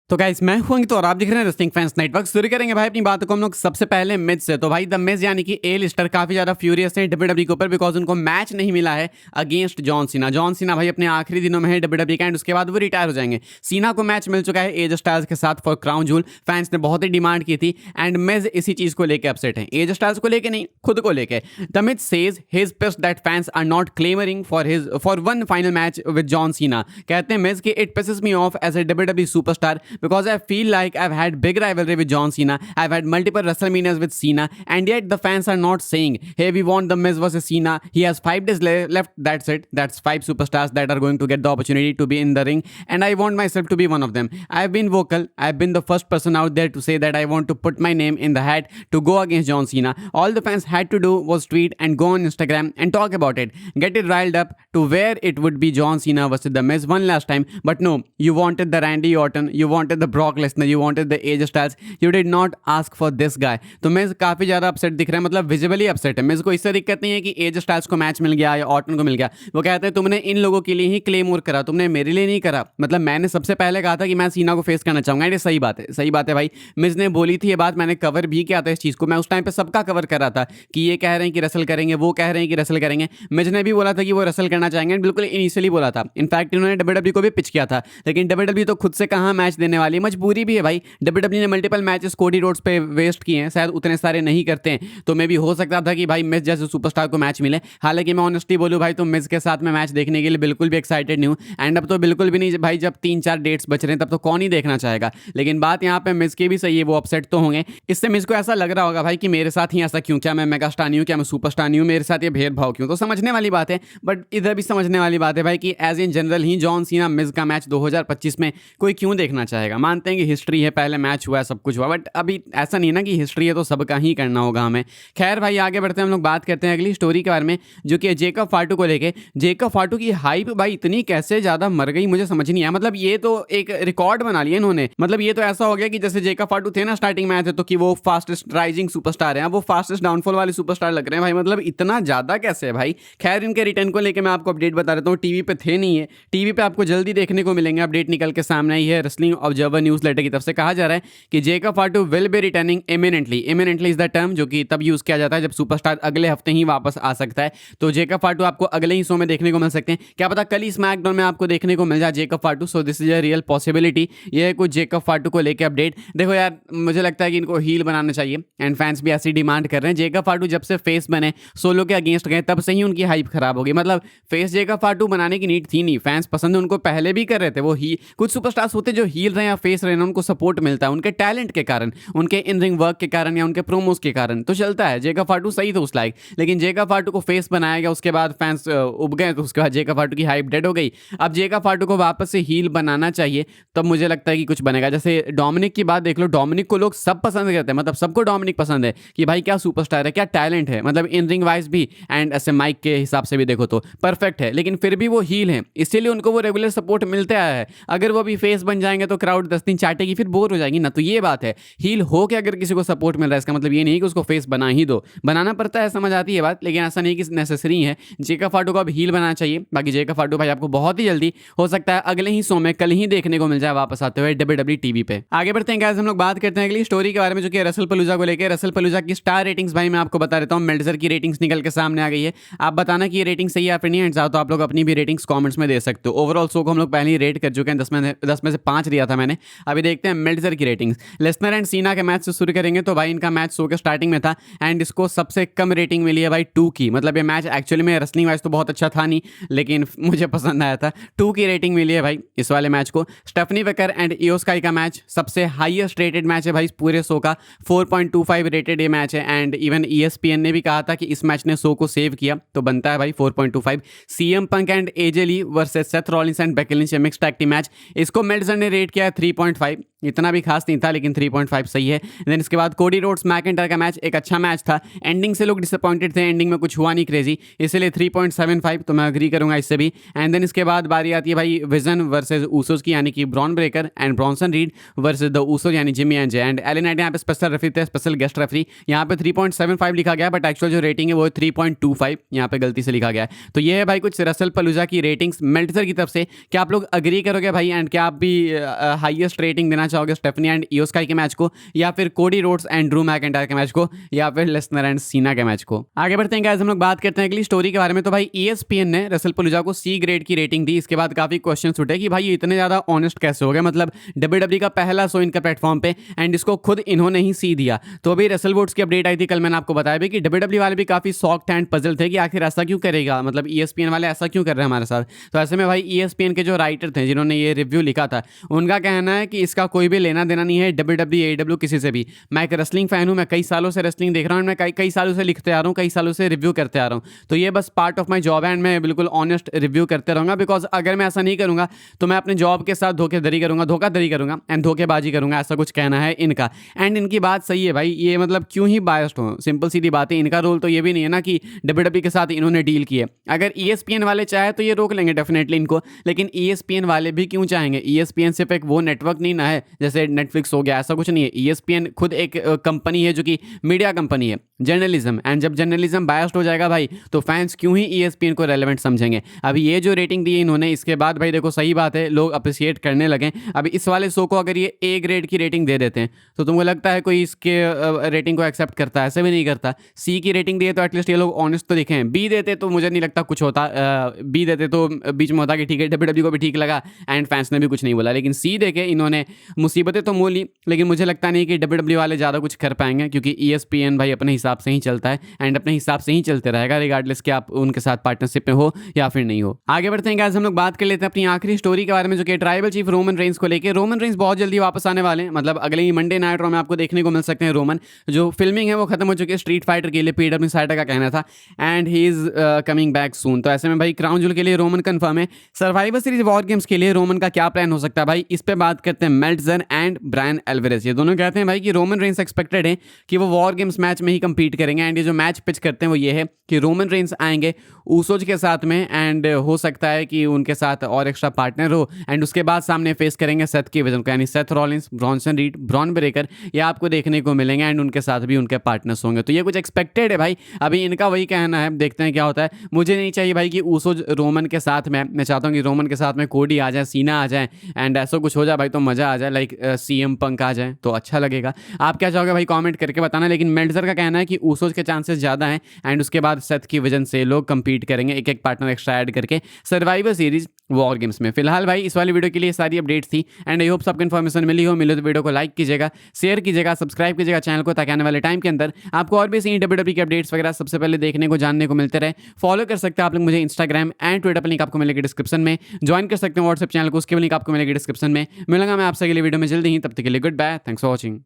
तो गाइस मैं हूं अंकित और आप देख रहे हैं रेसलिंग फैंस नेटवर्क। शुरू करेंगे भाई अपनी बातों को हम लोग सबसे पहले मिज से। तो भाई द मिज यानी कि ए लिस्टर काफी ज्यादा फ्यूरियस है डब्ल्यूडब्ल्यू के ऊपर बिकॉज उनको मैच नहीं मिला है against John Cena. John Cena भाई अपने आखिरी दिनों में है डब्ल्यूडब्ल्यू का एंड उसके बाद वो रिटायर हो जाएंगे। सीना को मैच मिल चुका है एज स्टाइल्स के साथ फॉर क्राउन जूल। फैंस ने बहुत ही डिमांड की थी एंड मिज इसी चीज को लेकर अपसेट है, एज स्टाइल्स को लेकर नहीं, खुद को लेकर। The Miz says he's pissed that fans are not clamouring for one final match with John Cena. कहते हैं मिज कि it pisses me off as a WWE superstar because I feel like I've had big rivalry with John Cena. I've had multiple WrestleManias with Cena, and yet the fans are not saying, "Hey, we want the Miz versus Cena." He has 5 days left. That's it. That's 5 superstars that are going to get the opportunity to be in the ring, and I want myself to be one of them. I've been vocal. I've been the first person out there to say that I want to put my name in the hat to go against John Cena. All the fans had to do was tweet and go on Instagram and talk about it. Get it riled up to where it would be John Cena versus the Miz one last time. But no, you wanted the Randy Orton. You wanted the Brock Lesnar. You wanted the AJ Styles. You did not ask for this guy. तो मिज काफी ज्यादा upset दिख रहा है, मतलब visibly upset है। मिज को इससे दिक्कत नहीं है कि एज स्टाइल्स को मैच मिल गया या ऑर्टन को मिल गया। वो कहते हैं तुमने इन लोगों के लिए ही क्लेमोर करा, तुमने मेरे लिए नहीं करा। मतलब मैंने सबसे पहले कहा था कि मैं सीना को फेस करना चाहूंगा। ये सही बात है, सही बात है भाई। मिज ने बोली थी ये बात, मैंने कवर भी किया था इस चीज को। मैं उस टाइम पे सबका कवर कर रहा था कि ये कह रहे हैं कि रसल करेंगे, वो कह रहे हैं कि रसल करेंगे। मिज ने भी बोला था कि वो रसल करना चाहेंगे, बिल्कुल इनिशियली बोला था। इनफैक्ट इन्होंने डब्ल्यूडब्ल्यू को भी पिच किया था, लेकिन डब्ल्यूडब्ल्यू तो खुद से कहां मैच देने वाली, मजबूरी भी है भाई। डब्ल्यूडब्ल्यू ने मल्टीपल मैचेस कोडी रोड्स पे वेस्ट किए हैं, शायद उतने सारे नहीं करते हैं। तो मे भी हो सकता था कि भाई मिज जैसे सुपरस्टार को मैच मिले। हालांकि मैं ऑनेस्टली बोलूं भाई, तो मिज के साथ मैं मैच देखने के लिए बिल्कुल भी एक्साइटेड नहीं हूं। एंड अब तो बिल्कुल भी नहीं भाई, जब 3-4 डेट्स बच रहे हैं तब तो कौन ही देखना चाहेगा। लेकिन बात यहाँ पे मिज की भी सही है, वो अपसेट तो होंगे। इससे मिज को ऐसा लग रहा होगा भाई कि मेरे साथ ही ऐसा क्यों, क्या मैं मेगा स्टार नहीं हूँ, क्या मैं सुपरस्टार नहीं हूँ, मेरे साथ ये भेदभाव क्यों। तो समझने वाली बात है, बट इधर भी समझने वाली बात है भाई कि एज इन जनरल ही जॉन सीना मिज का मैच 2025 में कोई क्यों देखना चाहेगा। मानते हैं कि हिस्ट्री है, पहले मैच हुआ है, सब कुछ हुआ, बट अभी ऐसा नहीं ना कि हिस्ट्री है तो सबका ही करना होगा हमें। खैर भाई आगे बढ़ते हैं, हम लोग बात करते हैं अगली स्टोरी के बारे में जो कि जेकब फाटू को लेके। जेकब फाटू की हाइप भाई इतनी कैसे ज्यादा मर गई मुझे समझ नहीं आया। मतलब ये तो एक रिकॉर्ड बना लिया इन्होंने। मतलब ये तो ऐसा हो गया कि जैसे जेकब फाटू थे ना स्टार्टिंग में आए थे तो कि वो फास्टेस्ट राइजिंग सुपरस्टार है, वो फास्टेस्ट डाउनफॉल वाले सुपरस्टार लग रहे हैं भाई। मतलब इतना ज्यादा कैसे है भाई। खैर इनके रिटर्न को लेकर मैं आपको अपडेट बता देता हूँ। टीवी पे थे नहीं है, टीवी पे आपको जल्दी देखने को मिलेंगे। अपडेट निकल के सामने आई है रेसलिंग ऑब्जर्वर न्यूज लेटर की तरफ से। कहा जा रहा है कि Jacob फाटू will be returning eminently. Eminently is the term जो कि तब यूज किया जाता है जब सुपरस्टार अगले हफ्ते ही वापस आ सकता है। तो जेकब फाटू आपको अगले ही शो में देखने को मिल सकते हैं। क्या पता कल ही स्मैकडाउन में आपको देखने को मिल जाए Jacob फाटू। So this is a real possibility. ये है कुछ जेकब फाटू को लेकर अपडेट। देखो यार, मुझे लगता है कि इनको हील बनाना चाहिए एंड फैंस भी ऐसी डिमांड कर रहे हैं। जेकब फाटू जब से फेस बने, सोलो के अगेंस्ट गए, तब से ही उनकी हाइप खराब होगी। मतलब फेस जेकब फाटू बनाने की नीड थी नहीं, फैंस पसंद है उनको, पहले भी कर रहे थे वो ही। कुछ सुपरस्टार्स होते जो हील रहे या फेस रहे ना, उनको सपोर्ट मिलता है उनके टैलेंट के कारण, उनके इन रिंग वर्क के कारण या उनके प्रोमोस के कारण, तो चलता है। जेकब फाटू सही था उस लायक, लेकिन जेकब फाटू को फेस बनाया गया, उसके बाद फैंस उब गए, तो उसके बाद जेकब फाटू की हाइप डेड हो गई। अब जेकब फाटू को वापस से हील बनाना चाहिए, तब मुझे लगता है कि कुछ बनेगा। जैसे डोमिनिक की बात देख लो, डोमिनिक को लोग सब पसंद करते हैं, मतलब सबको डोमिनिक पसंद है कि भाई क्या सुपरस्टार है, क्या टैलेंट है, मतलब इन रिंग वाइज भी एंड ऐसे माइक के हिसाब से भी देखो तो परफेक्ट है। लेकिन फिर भी वो हील है, इसीलिए उनको वो रेगुलर सपोर्ट मिलते आया है। अगर वो भी फेस बन जाएंगे तो क्राउड 10 दिन चाटेगी, फिर बोर हो जाएगी ना। तो ये बात है, हील हो के अगर किसी को सपोर्ट मिल रहा है इसका मतलब ये नहीं कि उसको फेस बना ही दो। बनाना पड़ता है, समझ आती है बात, लेकिन ऐसा नहीं कि नेसेसरी है। जेकब फाटू को अब हील बनाना चाहिए। बाकी जेकब फाटू भाई आपको बहुत ही जल्दी, हो सकता है अगले ही शो में, कल ही देखने को मिल जाए वापस आते हुए डब्ल्यूडब्ल्यू टीवी पे। आगे बढ़ते हैं गाइस, हम लोग बात करते हैं अगली स्टोरी के बारे में जो कि रसल पलूजा को लेकर। रसल पलूजा की स्टार रेटिंग्स भाई मैं आपको बता देता हूँ। मेल्टजर की रेटिंग्स निकल के सामने आ गई है। आप बताना कि ये रेटिंग सही है या फिर नहीं। एंड तो आप लोग अपनी भी रेटिंग्स कमेंट्स में दे सकते हो। ओवरऑल शो को हम लोग पहले ही रेट कर चुके हैं, 10 में से 5 दिया था मैंने। अभी देखते हैं मेल्टजर की रेटिंग्स। लेसनर एंड सीना के मैच से शुरू करेंगे तो भाई इनका मैच शो के स्टार्टिंग में था एंड इसको सबसे कम रेटिंग मिली है भाई 2 की। मतलब ये मैच एक्चुअली में रेसलिंग वाइज तो बहुत अच्छा था नहीं, लेकिन मुझे पसंद आया था। 2 की रेटिंग मिली है भाई इस वाले मैच को। स्टेफनी वेकर एंड इयो स्काई का मैच सबसे हाईएस्ट रेटेड मैच है भाई पूरे शो का। 4.25 रेटेड ये मैच है एंड इवन ESPN ने भी कहा था कि इस मैच ने शो को सेव किया, तो बनता है भाई 4.25। CM Punk and AJ Lee versus Seth Rollins and Becky Lynch mixed tag team match, इसको मेल्टजर ने रेट किया है 3.5। इतना भी खास नहीं था लेकिन 3.5 सही है। देन इसके बाद कोडी रोड्स मैकिंटायर का मैच एक अच्छा मैच था। एंडिंग से लोग डिसअपॉइंटेड थे, एंडिंग में कुछ हुआ नहीं क्रेजी, इसलिए 3.75, तो मैं अग्री करूंगा इससे भी। एंड देन इसके बाद बारी आती है भाई विजन वर्सेस ऊसोस की, यानी कि Bron Breakker and Bronson Reed versus the Usos यानी Jimmy and Jey. And Alan Knight यहाँ पे स्पेशल रेफरी थे, स्पेशल गेस्ट रेफरी। यहाँ पे 3.75 लिखा गया, बट एक्चुअल जो रेटिंग है वो 3.25 यहाँ पे गलती से लिखा गया है। तो ये है भाई कुछ रसल पलूजा की रेटिंग्स मेल्टजर की तरफ से। क्या आप लोग अग्री करोगे भाई? एंड क्या आप भी हाईएस्ट रेटिंग देना देखना चाहोगे स्टेफनी एंड इयो स्काई के मैच को, या फिर Cody Rhodes and Drew McIntyre के मैच को, या फिर लेसनर एंड सीना के मैच को। आगे बढ़ते हैं गाइस, हम लोग बात करते हैं अगली स्टोरी के बारे में। तो भाई ESPN ने रसल पलूजा को C ग्रेड की रेटिंग दी। इसके बाद काफी क्वेश्चन उठे कि भाई ये इतने ज्यादा ऑनेस्ट कैसे हो गए, मतलब WWE का पहला शो इनका प्लेटफॉर्म पे एंड इसको खुद इन्होंने ही C दिया। तो अभी रसल वोट्स की अपडेट आई थी कल, मैंने आपको बताया भी कि WWE वाले भी काफी सॉफ्ट एंड पजल थे कि आखिर ऐसा क्यों करेगा, मतलब ESPN वाले ऐसा क्यों कर रहे हैं हमारे साथ। तो ऐसे में भाई ESPN के जो राइटर थे जिन्होंने ये रिव्यू लिखा था, उनका कहना है कि इसका कोई भी लेना देना नहीं है WWE AEW किसी से भी। मैं एक रेसलिंग फैन हूँ, मैं कई सालों से रेसलिंग देख रहा हूँ, मैं कई सालों से लिखते आ रहा हूँ, कई सालों से रिव्यू करते आ रहा हूँ। तो ये बस पार्ट ऑफ माई जॉब है एंड मैं बिल्कुल ऑनेस्ट रिव्यू करते रहूँगा, बिकॉज अगर मैं ऐसा नहीं करूँगा तो मैं अपने जॉब के साथ धोखाधड़ी करूँगा एंड धोखेबाजी करूँगा, ऐसा कुछ कहना है इनका। एंड इनकी बात सही है भाई, ये मतलब क्यों ही बायस्ड हो, सिंपल सीधी बात है। इनका रोल तो ये भी नहीं है ना कि WWE के साथ इन्होंने डील की है। अगर ESPN वाले चाहे तो ये रोक लेंगे डेफिनेटली इनको, लेकिन ESPN वाले भी क्यों चाहेंगे। ESPN सिर्फ एक वो नेटवर्क नहीं ना है जैसे नेटफ्लिक्स हो गया, ऐसा कुछ नहीं है। ESPN खुद एक कंपनी है जो कि मीडिया कंपनी है, जर्नलिज्म, एंड जब जर्नलिज्म बायस्ड हो जाएगा भाई तो फैंस क्यों ही ESPN को रेलेवेंट समझेंगे। अभी ये जो रेटिंग दी है इन्होंने, इसके बाद भाई देखो सही बात है, लोग अप्रिशिएट करने लगे। अभी इस वाले शो को अगर ये A ग्रेड की रेटिंग दे देते हैं तो तुमको लगता है कोई इसके रेटिंग को एक्सेप्ट करता है? ऐसे भी नहीं करता। C की रेटिंग दी है तो एटलीस्ट ये लोग ऑनेस्ट तो दिखे। B देते तो मुझे नहीं लगता कुछ होता, B देते तो बीच में होता कि ठीक है WWE को भी ठीक लगा एंड फैंस ने भी कुछ नहीं बोला, लेकिन C देके इन्होंने मुसीबतें तो मोल ली, लेकिन मुझे लगता नहीं कि WWE वाले ज़्यादा कुछ कर पाएंगे, क्योंकि ESPN भाई अपने हिसाब से ही चलता है एंड अपने हिसाब से ही चलते रहेगा, रिगार्डलेस कि आप उनके साथ पार्टनरशिप में हो या फिर नहीं हो। आगे बढ़ते हैं गाइस, हम लोग बात कर लेते हैं अपनी आखिरी स्टोरी के बारे में, जो कि ट्राइबल चीफ रोमन रेंस को लेकर। रोमन रेंस बहुत जल्दी वापस आने वाले हैं, मतलब अगले ही मंडे नाइट रॉ में आपको देखने को मिल सकते हैं। रोमन जो फिल्मिंग है वो खत्म हो चुकी है स्ट्रीट फाइटर के लिए, PW साइडर का कहना था, and he is coming back soon. तो ऐसे में भाई क्राउन जूल के लिए रोमन कंफर्म है। सर्वाइवर सीरीज वॉर गेम्स के लिए रोमन का क्या प्लान हो सकता है भाई, इस पे बात करते हैं। मेल्ट्जर एंड ब्रायन एल्वारेज ये दोनों कहते हैं भाई कि रोमन रेंस एक्सपेक्टेड है कि वो वॉर गेम्स मैच में ही कंपीट करेंगे, एंड ये जो मैच पिच करते हैं वो ये है कि रोमन रेंस आएंगे ऊसोज के साथ में, एंड हो सकता है कि उनके साथ और एक्स्ट्रा पार्टनर हो, एंड उसके बाद सामने फेस करेंगे सेथ की वजन को, यानी Seth Rollins, Bronson read, Bron Breakker, ये आपको देखने को मिलेंगे, एंड उनके साथ भी उनके पार्टनर्स होंगे। तो ये कुछ एक्सपेक्टेड है भाई, अभी इनका वही कहना है, देखते हैं क्या होता है। मुझे नहीं चाहिए भाई कि ऊसोज रोमन के साथ में, मैं चाहता हूँ कि रोमन के साथ में कोडी आ जाए, सीना आ जाए, एंड ऐसा कुछ हो जाए भाई तो मजा आ जाए, लाइक CM पंक आ जाए तो अच्छा लगेगा। आप क्या चाहोगे भाई कमेंट करके बताना, लेकिन मेल्ट्जर का कहना है कि ऊसोज के चांसेस ज़्यादा हैं, एंड उसके बाद सेथ की वजन से लोग कंपीट करेंगे एक एक पार्टनर एक्स्ट्रा ऐड करके सर्वाइवर सीरीज वॉर गेम्स में। फिलहाल भाई इस वाली वीडियो के लिए सारी अपडेट्स थी, एंड आई होप सबको इन्फॉर्मेशन मिली हो। मिले तो वीडियो को लाइक कीजिएगा, शेयर कीजिएगा, सब्सक्राइब कीजिएगा चैनल को, ताकि आने वाले टाइम के अंदर आपको और भी सही WWE के अपडेट्स वगैरह सबसे पहले देखने को जानने को मिलते रहे। फॉलो कर सकते हैं आप लोग मुझे इंस्टाग्राम एंड ट्विटर पर, लिंक आपको मिलेगी डिस्क्रिप्शन में। ज्वाइन कर सकते हैं व्हाट्सएप चैनल को, उसके भी लिंक आपको मिलेगी डिस्क्रिप्शन में। मिलूंगा मैं आपसे अगली वीडियो में जल्दी ही, तब तक के लिए goodbye, thanks for watching.